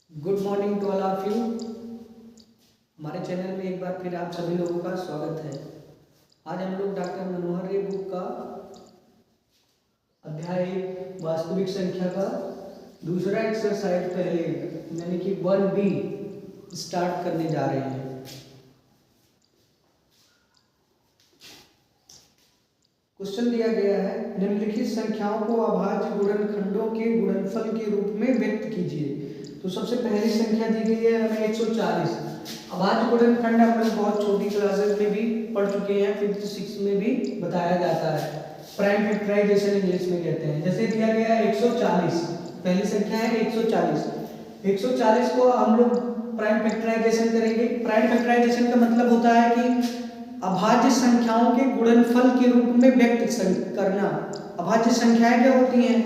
Good morning to all of you. हमारे channel में एक बार फिर आप सभी लोगों का स्वागत है। आज हम लोग डॉक्टर मनोहर रे बुक का अध्याय वास्तविक संख्या का दूसरा एक्सरसाइज पहले यानी कि 1B स्टार्ट करने जा रहे हैं। क्वेश्चन दिया गया है, निम्नलिखित संख्याओं को अभाज्य गुणनखंडों के गुणनफल के रूप में व्यक्त कीजिए। तो सबसे पहली संख्या दी गई है हमें 140। अभाज्य गुणनखंड हम लोग बहुत छोटी क्लासेस में भी पढ़ चुके हैं, 5th 6th में भी बताया जाता है। प्राइम फैक्टराइजेशन इंग्लिश में कहते हैं। जैसे दिया गया है 140, पहली संख्या है 140। 140 को हम लोग प्राइम फैक्टराइजेशन करेंगे। प्राइम फैक्टराइजेशन का मतलब होता है कि अभाज्य संख्याओं के गुणनफल के रूप में व्यक्त करना। अभाज्य संख्याएं क्या होती हैं?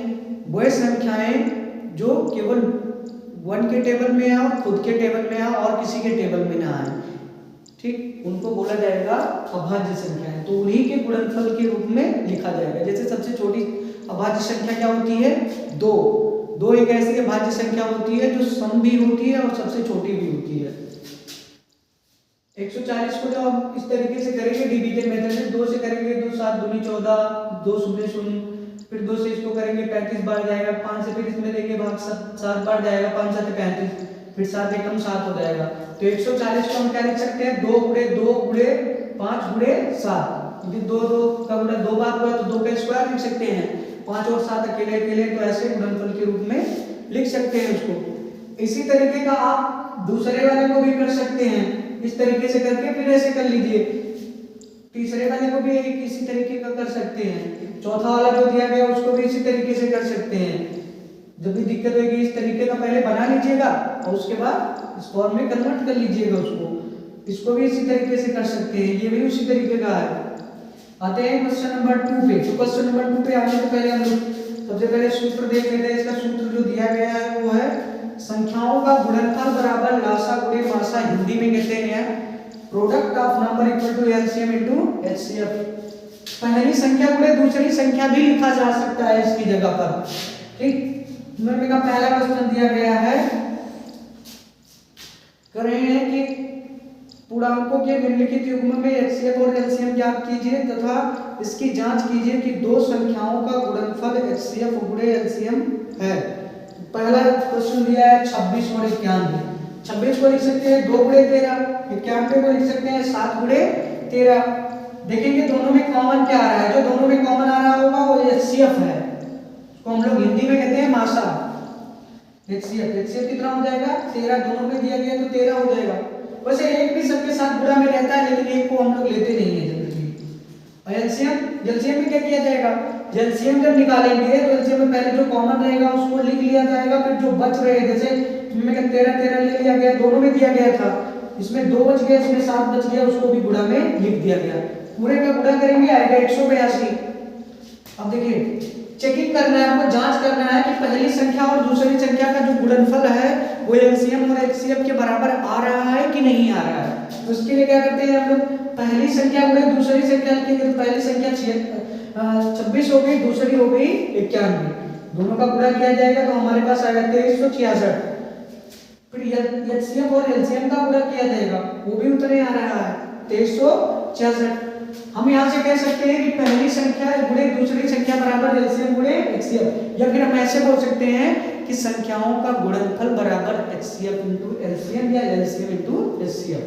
वह संख्याएं जो केवल 1 के टेबल में आए और खुद के टेबल में आए और किसी के टेबल में ना आए, ठीक, उनको बोला जाएगा अभाज्य संख्याएं। तो उन्हीं के गुणनफल के रूप में लिखा जाएगा। जैसे सबसे छोटी अभाज्य संख्या क्या होती है? 2 एक ऐसी अभाज्य संख्या होती है जो सम भी होती है और सबसे छोटी भी होती है। 140 को जो हम इस तरीके से करेंगे डिवीजन मेथड से, 2 से करेंगे 2 7 दूनी 14, 2 शून्य शून्य, फिर 2 से इसको करेंगे 35 बार जाएगा, 5 से फिर इसमें देंगे भाग 7 बार जाएगा, 5 7 35, फिर 7 एकम 7 हो जाएगा। तो 140 को हम क्या लिख सकते हैं? 2 गुणे 2 गुणे 5 गुणे 7। क्योंकि 2 का गुणा 2 बार हुआ तो 2 का स्क्वायर लिख सकते हैं। 5 और 7 अकेले अकेले, तो ऐसे गुणनफल के रूप में लिख सकते हैं उसको। इसी तरीके का आप दूसरे वाले को भी कर सकते हैं, इस तरीके से करके फिर ऐसे कर लीजिए। तीसरे वाले को भी इसी तरीके का कर सकते हैं। चौथा वाला जो दिया गया उसको भी इसी तरीके से कर सकते हैं। जब भी दिक्कत होगी इस तरीके का पहले बना लीजिएगा और उसके बाद इस फॉर्म में कन्वर्ट कर लीजिएगा उसको। इसको भी इसी तरीके से कर सकते हैं, ये भी उसी तरीके का है। आते हैं क्वेश्चन नंबर 2 पे। तो क्वेश्चन नंबर 2 पे आने से पहले हम लोग सबसे पहले सूत्र देख लेते हैं। इसका सूत्र जो दिया गया है वो है संख्याओं का गुणनफल बराबर लासा गुणे मासा, हिंदी में कहते हैं product of number equal to LCM into HCF. पहली संख्या गुणे दूसरी संख्या भी लिखा जा सकता है इसकी जगह पर, ठीक। नंबर का पहला क्वेश्चन दिया गया है, कर रहे हैं कि पूर्णांकों के निम्नलिखित युग्म में एचसीएफ और एलसीएम ज्ञात कीजिए तथा इसकी जांच कीजिए कि दो संख्याओं का गुणनफल एचसीएफ गुणे एलसीएम है। पहला क्वेश्चन दिया है 26 और 91। 26 को लिख सकते हैं 2 गुणे 13, 91 को लिख सकते हैं 7 गुणे 13। देखेंगे दोनों में कॉमन क्या आ रहा है? जो दोनों में कॉमन आ रहा होगा वो एचसीएफ है, उसको हम लोग हिंदी में कहते हैं मासा। एचसीएफ कितना हो जाएगा? 13, दोनों में दिया गया तो 13 हो जाएगा। वैसे एक भी सबके साथ गुणा में रहता है, लेकिन एक को हम लोग लेते नहीं है जनरली। और एलसीएम में क्या किया जाएगा? एलसीएम जब निकालेंगे तो एलसीएम में पहले जो कॉमन रहेगा उसको लिख लिया जाएगा, फिर जो बच रहे जैसे में 13 ले लिया गया, दोनों में दिया गया था, इसमें 2 बच गया, इसमें 7 बच गया, उसको भी गुणा में लिख दिया गया। पूरे का गुणा करेंगे आएगा 182। अब देखिए चेकिंग करना है, हमको जांच करना है कि पहली संख्या और दूसरी संख्या का जो गुणनफल है वो एलसीएम और एचसीएफ के बराबर आ रहा है कि नहीं आ रहा है। तो उसके लिए क्या करते हैं हम लोग? पहली संख्या गुणे दूसरी संख्या लिखेंगे। तो पहली संख्या 26 हो गई, दूसरी हो गई 91, दोनों का गुणा किया जाएगा तो हमारे पास आएगा 2366। फिर एचसीएफ और एलसीएम का गुणा किया जाएगा, वो भी उतने आ रहा है 2366। हम यहाँ से कह सकते हैं कि पहली संख्या गुणे दूसरी संख्या बराबर एलसीएम गुणे एचसीएफ, या फिर हम ऐसे बोल सकते हैं कि संख्याओं का गुणनफल बराबर एचसीएफ इनटू एलसीएम या एलसीएम इनटू एचसीएफ।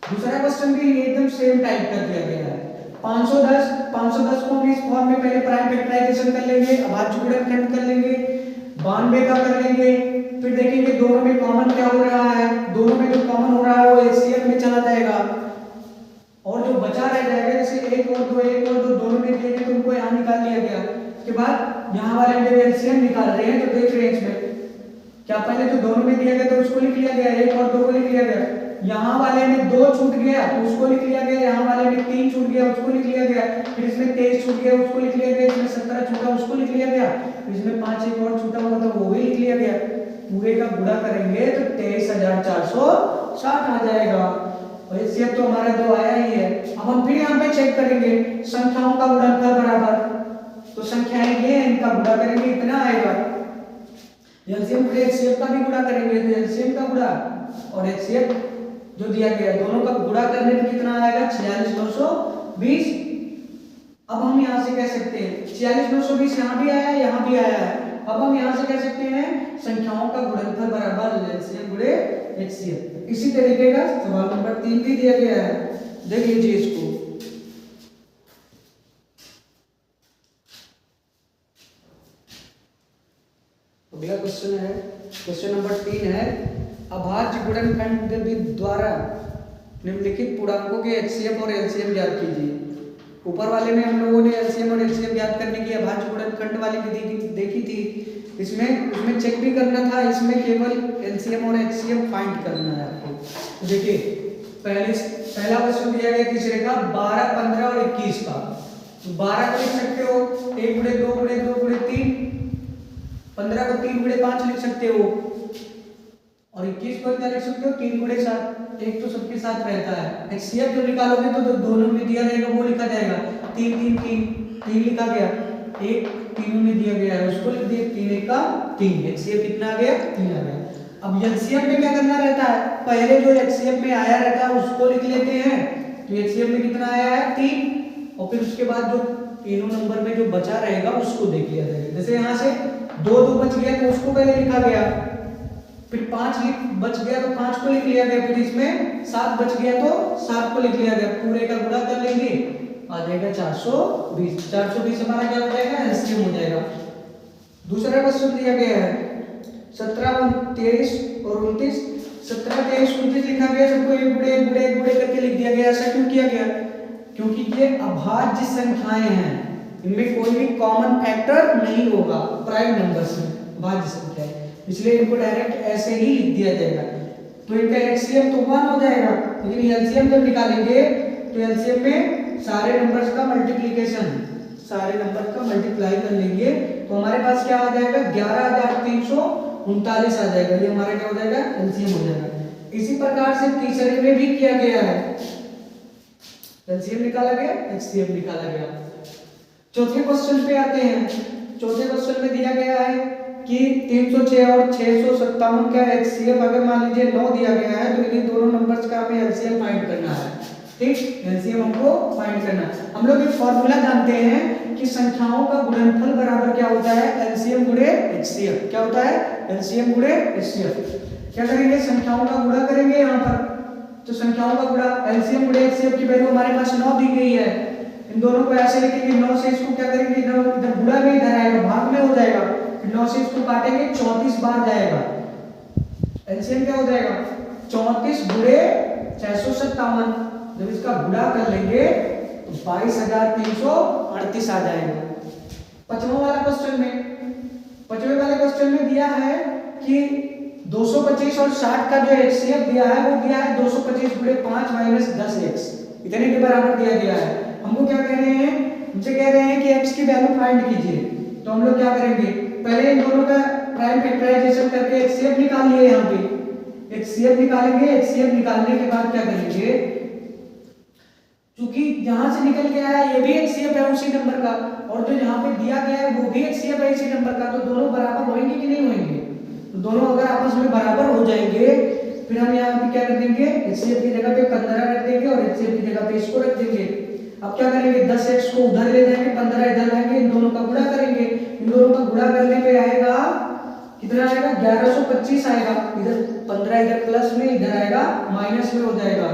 दूसरा क्वेश्चन भी एकदम सेम टाइप का दिया गया है। 510 को हम इस फॉर्म में पहले प्राइम फैक्टराइजेशन कर लेंगे, अभाज्य गुणनखंड कर लेंगे, 92 का कर लेंगे, फिर देखेंगे दोनों में कॉमन क्या हो रहा है। दोनों में जो कॉमन हो रहा है वो एचसीएफ में चला जाएगा और जो बचा रह जाएगा जैसे 1 और 2 दोनों में दिए गए तो उनको यहाँ निकाल लिया गया। उसके बाद यहाँ वाले जब एलसीएम निकाल रहे हैं तो देख रहे हैं इसमें क्या पहले तो दोनों में दिया गया तो उसको लिख लिया गया, 1 और 2 को लिख लिया गया। यहाँ वाले में 2 छूट गया तो उसको लिख लिया गया, यहाँ वाले में 3 छूट गया उसको लिख लिया गया, फिर इसमें 23 छूट गया उसको लिख लिया गया, इसमें 17 छूटा उसको लिख लिया गया, इसमें 5 एक और छूटा हुआ था वो भी लिख लिया गया। पूरे का गुणा करेंगे तो 23460 आ जाएगा। और एचसीएफ तो हमारा 2 आया ही है। अब हम फिर यहाँ पे चेक करेंगे संख्याओं का गुणनफल बराबर, तो तो संख्याएं ये हैं, इनका गुणा करेंगे इतना आएगा। एलसीएम गुणे एचसीएफ का भी गुणा करेंगे तो एलसीएम का गुणा और एचसीएफ जो दिया गया दोनों का गुणा करने पे कितना आएगा 46920। अब हम यहाँ से कह सकते हैं 46920 यहाँ भी आया है, यहाँ भी आया है। अब हम यहाँ से कह सकते हैं संख्याओं का गुणनफल बराबर एलसीएम गुणे एचसीएफ। इसी तरीके का सवाल नंबर 3 भी दिया गया है, देख लीजिए इसको। अगला क्वेश्चन है, क्वेश्चन नंबर 3 है अभाज्य गुणनखंड द्वारा निम्नलिखित पूर्णांकों के एचसीएफ और एलसीएम ज्ञात कीजिए। ऊपर वाले में हम लोगों ने एलसीएम और एचसीएफ ज्ञात करने की अभाज्य गुणनखंड वाली विधि देखी थी। इसमें चेक भी करना था, इसमें केवल एलसीएम और एचसीएफ फाइंड करना है आपको। तो देखिए पहला क्वेश्चन दिया गया तीसरे का 12, 15 और 21 का। तो 12 को लिख सकते हो 1 गुणे 2 गुणे 2 गुणे 3, 15 को 3 गुणे 5 लिख सकते हो और 21 को क्या लिख सकते हो 3 गुणे 7। एक तो सबके साथ रहता है। एचसीएफ जो निकालोगे तो दोनों में दिया रहेगा वो लिखा जाएगा। 3 3 3 3 लिखा गया, एक तीनों में दिया गया है उसको लिख दिए 3 1 का 3। एचसीएफ कितना आ गया 3 आ गया। अब एलसीएम में क्या करना रहता है, पहले जो एचसीएफ में आया रहता है उसको लिख लेते हैं। तो एचसीएफ में कितना आया है 3 और फिर उसके बाद जो तीनों नंबर में जो बचा रहेगा उसको देख लिया जाएगा। जैसे यहाँ से 2 2 बच गया तो उसको पहले लिखा गया, फिर 5 बच गया तो 5 को लिख लिया गया, फिर इसमें 7 बच गया तो 7 को लिख लिया गया। पूरे का गुणा कर लेंगे आ जाएगा 420। 420 हमारा क्या हो जाएगा एलसीएम हो जाएगा। दूसरा क्वेश्चन दिया गया है 17 23 और 29। 17 23 29 लिखा गया, सबको एक गुणे एक गुणे एक गुणे करके लिख दिया गया। ऐसा क्यों किया गया, क्योंकि ये अभाज्य संख्याएं हैं, इनमें कोई भी कॉमन फैक्टर नहीं होगा प्राइम नंबर्स में, अभाज्य संख्या है, इसलिए इनको डायरेक्ट ऐसे ही लिख दिया जाएगा। तो इनका एचसीएम तो 1 हो जाएगा, लेकिन एलसीएम जब निकालेंगे तो एलसीएम में सारे नंबर्स का मल्टीप्लिकेशन, सारे नंबर्स का मल्टीप्लाई कर लेंगे तो हमारे पास क्या आ जाएगा 11339 आ जाएगा। ये हमारा क्या हो जाएगा एलसीएम हो जाएगा। इसी प्रकार से तीसरे में भी किया गया है, एलसीएम निकाला गया एचसीएम निकाला गया। चौथे क्वेश्चन पे आते हैं। चौथे क्वेश्चन में दिया गया है कि 306 और 657 का एचसीएफ अगर मान लीजिए 9 दिया गया है तो इन्हीं दोनों नंबर्स का हमें एलसीएम फाइंड करना है। ठीक, एलसीएम हमको फाइंड करना है। हम लोग एक फॉर्मूला जानते हैं कि संख्याओं का गुणनफल बराबर क्या होता है एलसीएम गुणे एचसीएफ। क्या होता है एलसीएम गुणे एचसीएफ। क्या करेंगे संख्याओं का गुणा करेंगे यहाँ पर, तो संख्याओं का गुणा एलसीएम गुणे एचसीएफ की वैल्यू हमारे पास 9 दी गई है। इन दोनों को ऐसे लिखेंगे 9 से इसको क्या करेंगे इधर गुणा में इधर आएगा भाग में हो जाएगा, 9 से इसको काटेंगे 34 बार जाएगा। एलसीएम क्या हो जाएगा 34 गुणे 657। जब इसका गुणा कर लेंगे तो 22338 आ जाएगा। पांचवा वाला क्वेश्चन में, पांचवे वाले क्वेश्चन में दिया है कि 225 और 60 का जो एचसीएफ दिया है वो दिया है 225 गुणे 5 माइनस 10x, इतने के बराबर दिया गया है। हमको क्या कह रहे हैं, मुझे कह रहे हैं कि x की वैल्यू फाइंड कीजिए। तो हम लोग क्या करेंगे पहले इन दोनों का प्राइम फैक्टराइजेशन करके एचसीएफ निकाल लिए। यहाँ पे एचसीएफ निकालेंगे, एचसीएफ निकालने के बाद क्या करेंगे, क्योंकि यहां से निकल गया है ये भी एचसीएफ है उसी नंबर का और जो यहाँ पे दिया गया है वो भी एचसीएफ है इसी नंबर का, तो दोनों बराबर होंगे कि नहीं होंगे। तो दोनों अगर आपस में बराबर हो जाएंगे फिर हम यहाँ पे क्या कर देंगे एचसीएफ की जगह पे 15 रख देंगे और एचसीएफ की जगह पे इसको रख देंगे। अब क्या करेंगे 10x को उधर ले जाएंगे, 15 इधर लाएंगे, इन दोनों का गुणा करेंगे। इन दोनों का गुणा करने पे आएगा कितना आएगा 1125 आएगा। इधर 15 इधर प्लस में इधर आएगा माइनस में हो जाएगा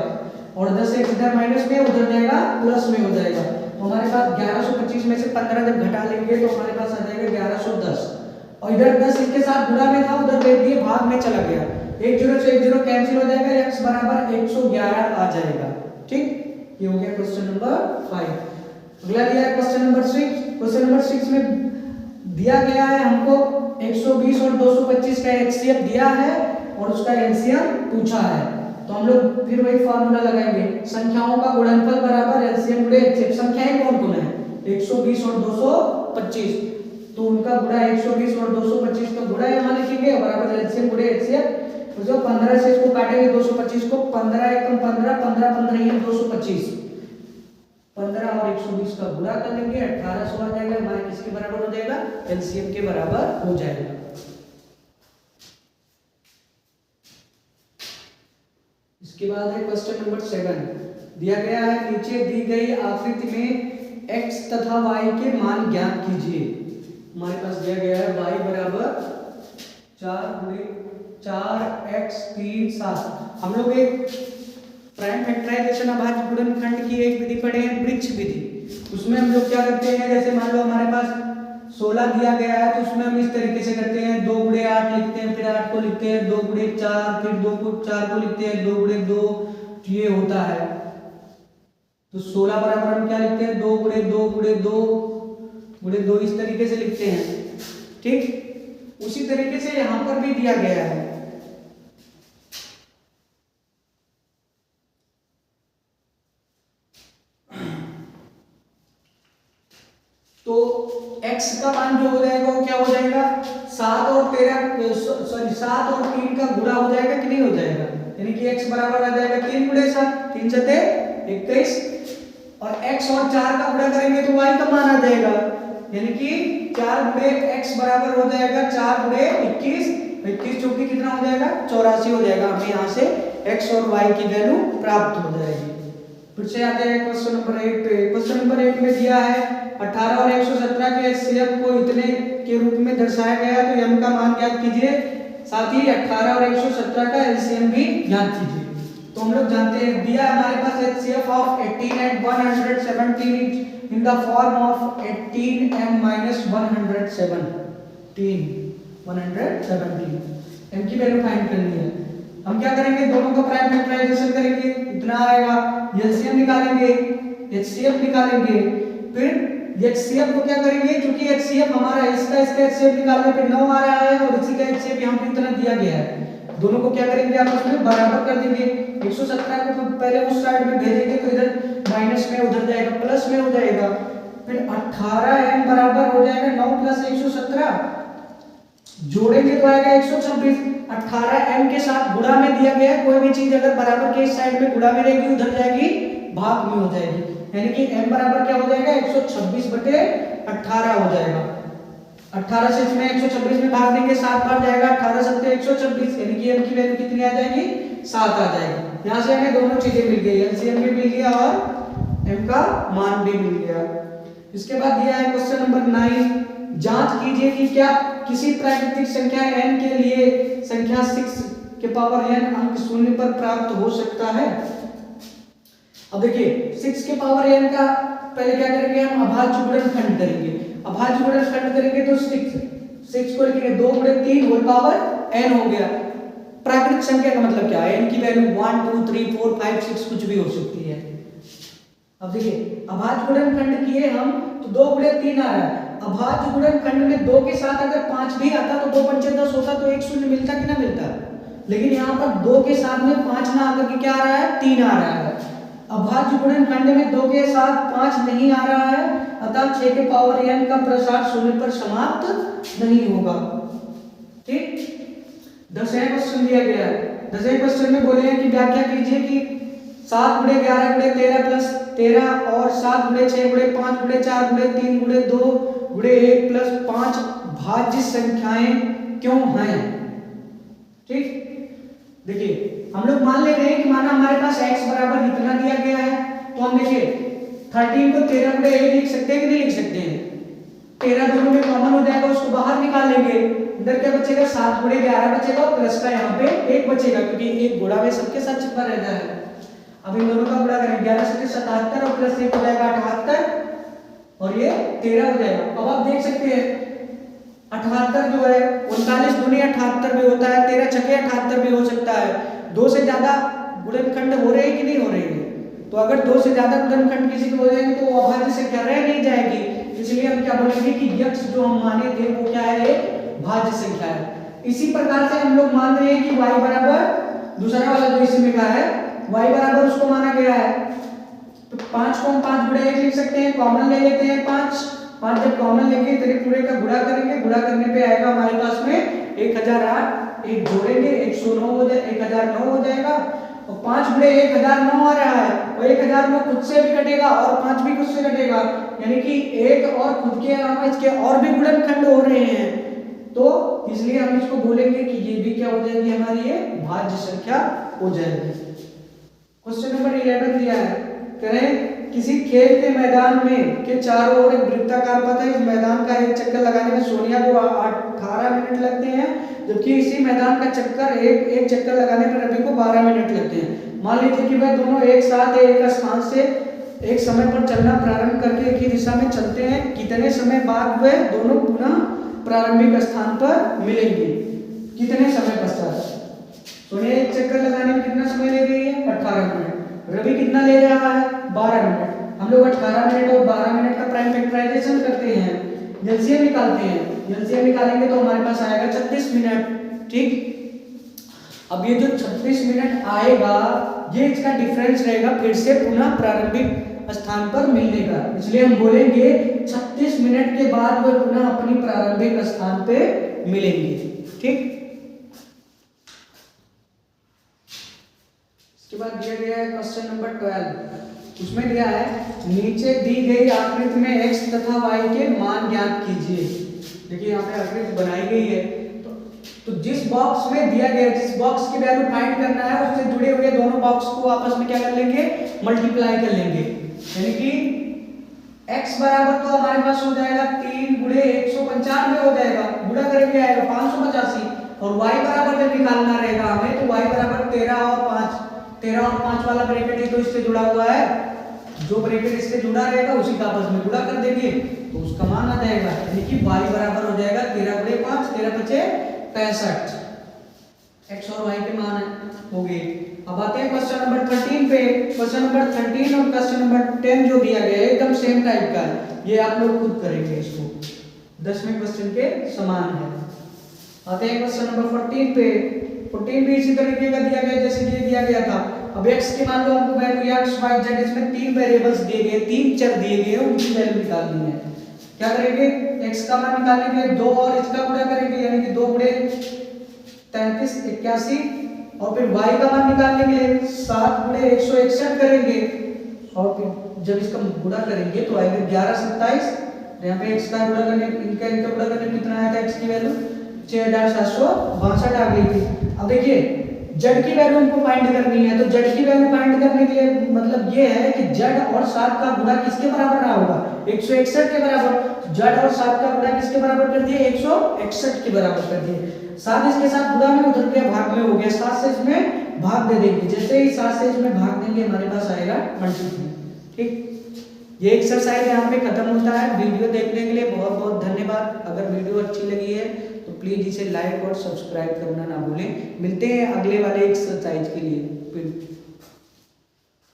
और 10x इधर माइनस में उधर जाएगा प्लस में हो जाएगा। तो हमारे पास 1125 में से 15 जब घटा लेंगे तो हमारे पास आ जाएगा 1110 और इधर 10 इसके साथ गुणा में था उधर दे दिए भाग में चला गया, 1 0 से 1 0 कैंसिल हो जाएगा, x बराबर 111 आ जाएगा। ठीक, ये हो गया क्वेश्चन नंबर 5। अगला दिया है क्वेश्चन नंबर 6। क्वेश्चन नंबर 6 में दिया गया है हमको 120 और 225 का एचसीएफ दिया है और उसका एलसीएम पूछा है। तो हम लोग फिर वही फार्मूला लगाएंगे, संख्याओं का गुणनफल बराबर एलसीएम गुणे एचसीएफ। संख्याएं कौन कौन है 120 और 225, तो उनका गुणा 120 और 225 का गुणा यहाँ लिखेंगे बराबर एलसीएम गुणे एचसीएफ। तो जो 15 से इसको काटेंगे 225 को, 15 एकम 15, 15 15 225, 15 और 120 का गुणा कर लेंगे, 1800 आ जाएगा, हमारे किसके बराबर हो जाएगा, एलसीएम के बराबर हो जाएगा। इसके बाद है क्वेश्चन नंबर 7। दिया गया है नीचे दी गई आकृति में x तथा y के मान ज्ञात कीजिए। हमारे पास दिया गया है y बराबर 4x 3 7। हम लोग एक प्राइम फैक्टराइजेशन अभाज्य गुणनखंड की एक विधि पढ़े हैं, वृक्ष विधि। उसमें हम लोग क्या करते हैं, जैसे मान लो हमारे पास 16 दिया गया है तो उसमें हम इस तरीके से करते हैं, 2 गुणे 8 लिखते हैं, फिर 8 को लिखते हैं, 2 गुणे 4, फिर 2 को 4 को लिखते हैं, 2 गुणे 2, ये होता है। तो 16 बराबर हम क्या लिखते हैं, 2 गुणे 2 गुणे 2 गुणे 2, इस तरीके से लिखते हैं। ठीक, उसी तरीके से यहां पर भी दिया गया है। तो x का मान जो हो जाएगा वो क्या हो जाएगा, 7 और 3 का गुणा हो जाएगा कि नहीं हो जाएगा, यानी कि x बराबर आ जाएगा 3 गुणे 7, 3 7 21, और x और 4 का गुणा करेंगे तो y का मान आ जाएगा, यानी कि 4 गुणे x बराबर हो जाएगा 4 गुणे 21, 21 चौकी कितना हो जाएगा, 84 हो जाएगा। हमें यहाँ से x और y की वैल्यू प्राप्त हो जाएगी। फिर से आते हैं क्वेश्चन नंबर 8 पे। क्वेश्चन नंबर 8 में दिया है 18 और 117 के एचसीएफ को इतने के रूप में दर्शाया गया है, तो m का मान ज्ञात कीजिए, साथ ही 18 और 117 का एलसीएम भी ज्ञात कीजिए। तो हम लोग जानते हैं, दिया हमारे पास HCF of 18 and 117 in the form of 18m - 117 m की वैल्यू फाइंड करनी है। हम क्या करेंगे, दोनों का प्राइम फैक्टराइजेशन करेंगे, इतना आएगा, एलसीएम निकालेंगे, एचसीएफ निकालेंगे, फिर एचसीएफ को क्या करेंगे, क्योंकि एचसीएफ हमारा इसका एचसीएफ निकालने पे 9 आ रहा है और इसी का एचसीएफ यहाँ पे इतना दिया गया है, दोनों को क्या करेंगे आपस में बराबर कर देंगे। 117 को पहले उस साइड में भेजेंगे तो इधर माइनस में उधर जाएगा, प्लस में हो जाएगा, फिर 18m बराबर हो जाएगा 9 + 117, जोड़ेंगे तो आएगा 126। 18m के साथ गुणा में दिया गया है, कोई भी चीज अगर बराबर के इस साइड में गुणा में रहेगी उधर जाएगी भाग में हो जाएगी, यानी कि m बराबर क्या हो जाएगा, 126/18 हो जाएगा। 18 से इसमें 126 में भाग देंगे, 7 बार जाएगा, 18 7 126, यानी कि m की वैल्यू कितनी आ जाएगी, 7 आ जाएगी। यहाँ से हमें दोनों चीजें मिल गई, एलसीएम भी मिल गया और m का मान भी मिल गया। इसके बाद दिया है क्वेश्चन नंबर 9, जांच कीजिए कि क्या किसी प्राकृतिक संख्या n के लिए संख्या 6 के पावर n अंक शून्य पर प्राप्त हो सकता है। अब देखिए 6 के पावर n का पहले क्या करेंगे, हम अभाज्य गुणनखंड करेंगे। अभाज्य गुणनखंड करेंगे तो 6 को लिखेंगे 2 गुणे 3 होल पावर n हो गया। प्राकृतिक संख्या का मतलब क्या है, n की वैल्यू 1 2 3 4 5 6 कुछ भी हो सकती है। अब देखिए अभाज्य गुणनखंड किए हम तो 2 गुणे 3 आ रहा है। अभाज्य गुणनखंड में 2 के साथ अगर 5 भी आता तो 2 पंचे 10 होता, तो एक शून्य मिलता कि ना मिलता, लेकिन यहाँ पर 2 के साथ में 5 ना आकर के क्या आ रहा है, 3 आ रहा है। अभाज्य गुणनखंड में 2 के साथ 5 नहीं आ रहा है, अतः 6 के पावर n का प्रसार शून्य पर समाप्त नहीं होगा। ठीक, 10वें क्वेश्चन दिया गया है। 10वें क्वेश्चन में बोले हैं कि व्याख्या कीजिए कि 7 गुणे 11 गुणे 13 प्लस 13 और 7 गुणे 6 गुणे 5 गुणे 4 गुणे 3 गुणे 2 गुणे 1 प्लस 5 भाज्य संख्याएं क्यों हैं। ठीक, देखिए हम लोग मान ले रहे हैं कि माना हमारे पास x बराबर इतना दिया गया है, तो हम देखिए 13 को 13 गुणे 1 लिख सकते हैं कि नहीं लिख सकते हैं। 13 दोनों में कॉमन हो जाएगा, उसको बाहर निकाल लेंगे, इधर क्या बचेगा 7 गुणे 11 बचेगा और प्लस का यहाँ पे 1 बचेगा, क्योंकि एक गुणा में सबके साथ छिपा रहता है। अब इन दोनों का गुणा करें, 11 से 77 और प्लस 1 हो जाएगा 78 और ये 13 हो जाएगा। अब आप देख सकते हैं 78 जो है 39 दूनी 78 भी होता है, 13 छके 78 भी हो सकता है। 2 से ज्यादा गुणनखंड हो रहे हैं कि नहीं हो रहे हैं, तो अगर 2 से ज्यादा गुणनखंड किसी के हो जाएंगे तो वो अभाज्य संख्या रह नहीं जाएगी, इसलिए हम क्या बोलेंगे कि x जो हम माने थे वो क्या है, एक भाज्य संख्या है। इसी प्रकार से हम लोग मान रहे हैं कि y बराबर दूसरा वाला जो इसमें का है y बराबर उसको माना गया है, तो 5 को हम 5 गुणे 1 लिख सकते हैं, कॉमन ले लेते हैं 5 जब कॉमन लेंगे तेरे पूरे का गुणा करेंगे, गुणा करने पे आएगा हमारे पास में 1008, एक जोड़ेंगे 109 हो जाए 1009 हो जाएगा और 5 गुणे 1009 आ रहा है, और 1009 खुद से भी कटेगा और 5 भी खुद से कटेगा, यानी कि 1 और खुद के अलावा इसके और भी गुणनखंड हो रहे हैं, तो इसलिए हम इसको बोलेंगे कि ये भी क्या हो जाएगी हमारी, ये भाज्य संख्या हो जाएगी। क्वेश्चन नंबर 11 दिया है, कह रहे हैं किसी खेल के मैदान में के चारों ओर एक वृत्ताकार पथ है, इस मैदान का एक चक्कर लगाने में सोनिया को 18 मिनट लगते हैं, जबकि इसी मैदान का चक्कर एक चक्कर लगाने में रवि को 12 मिनट लगते हैं। मान लीजिए कि वह दोनों एक साथ एक स्थान से एक समय पर चलना प्रारंभ करके एक ही दिशा में चलते हैं, कितने समय बाद वह दोनों पुनः प्रारंभिक स्थान पर मिलेंगे, कितने समय पश्चात? सोनिया एक चक्कर लगाने में कितना समय ले रही है? 18 मिनट। रवि कितना ले रहा है? 12 मिनट। हम लोग 18 मिनट और 12 मिनट का प्राइम फैक्टराइजेशन करते हैं, एलसीएम निकालते हैं, एलसीएम निकालेंगे तो हमारे पास आएगा 36 मिनट। ठीक, अब ये जो 36 मिनट आएगा ये इसका डिफरेंस रहेगा फिर से पुनः प्रारंभिक स्थान पर मिलने का, इसलिए हम बोलेंगे 36 मिनट के बाद वह पुनः अपनी प्रारंभिक स्थान पे मिलेंगे। ठीक, इसके बाद दिया गया है क्वेश्चन नंबर 12, उसमें दिया है नीचे दी गई आकृति में x तथा y के मान ज्ञात कीजिए। देखिए यहाँ पे आकृति बनाई गई है, तो जिस बॉक्स में दिया गया, जिस बॉक्स की वैल्यू फाइंड करना है उससे जुड़े हुए दोनों बॉक्स को आपस में क्या कर लेंगे? मल्टीप्लाई कर लेंगे, यानी कि x बराबर तो हमारे पास हो जाएगा 3 गुणे 195 हो जाएगा, गुणा करेंगे आएगा 585, और y बराबर जब निकालना रहेगा हमें तो y बराबर 13 और 5 वाला ब्रैकेट ही तो इससे जुड़ा हुआ है, जो ब्रैकेट इससे जुड़ा रहेगा उसी का आपस में गुणा कर देंगे तो उसका मान आ जाएगा, यानी कि y बराबर हो जाएगा 13 गुणे 5, 13 बचे 65, x और y के मान हो गए। अब आते हैं क्वेश्चन नंबर 13 पे। क्वेश्चन नंबर 13 और क्वेश्चन नंबर 10 जो दिया गया है एकदम सेम टाइप का है, ये आप लोग खुद करेंगे, इसको 10वें क्वेश्चन के समान है। आते हैं क्वेश्चन नंबर 14 पे। 14 भी इसी तरीके का दिया गया जैसे ये दिया गया था। अब x की मान लो हमको वैल्यू x y z, इसमें 3 वेरिएबल्स दिए गए, 3 चर दिए गए, उनकी वैल्यू निकालनी है। क्या करेंगे? x का मान निकालने के लिए 2 और इसका गुणा करेंगे, यानी कि 2 गुणे 33 81, और फिर y का मान निकालने के लिए 7 गुणे 161 करेंगे, और फिर जब इसका गुणा करेंगे तो आएगा 11 27, यहाँ पे x का गुणा करने इनका गुणा करने कितना आया था? x की वैल्यू 6762 आ गई थी। अब देखिए z की वैल्यू हमको फाइंड करनी है, तो z की वैल्यू फाइंड करने के लिए मतलब ये है कि z और 7 का गुणा किसके बराबर रहा होगा? 161 के बराबर। z और 7 का गुणा किसके बराबर कर दिए? 161 के बराबर कर दिए। 7 इसके साथ गुणा में उधर गया, भाग में हो गया, 7 से इसमें भाग दे देंगे, जैसे ही 7 से इसमें भाग देंगे हमारे पास आएगा 23। ठीक, ये एक्सरसाइज यहाँ पे खत्म होता है। वीडियो देखने के लिए बहुत बहुत धन्यवाद। अगर वीडियो अच्छी लगी है तो प्लीज इसे लाइक और सब्सक्राइब करना ना भूलें। मिलते हैं अगले वाले एक्सरसाइज के लिए।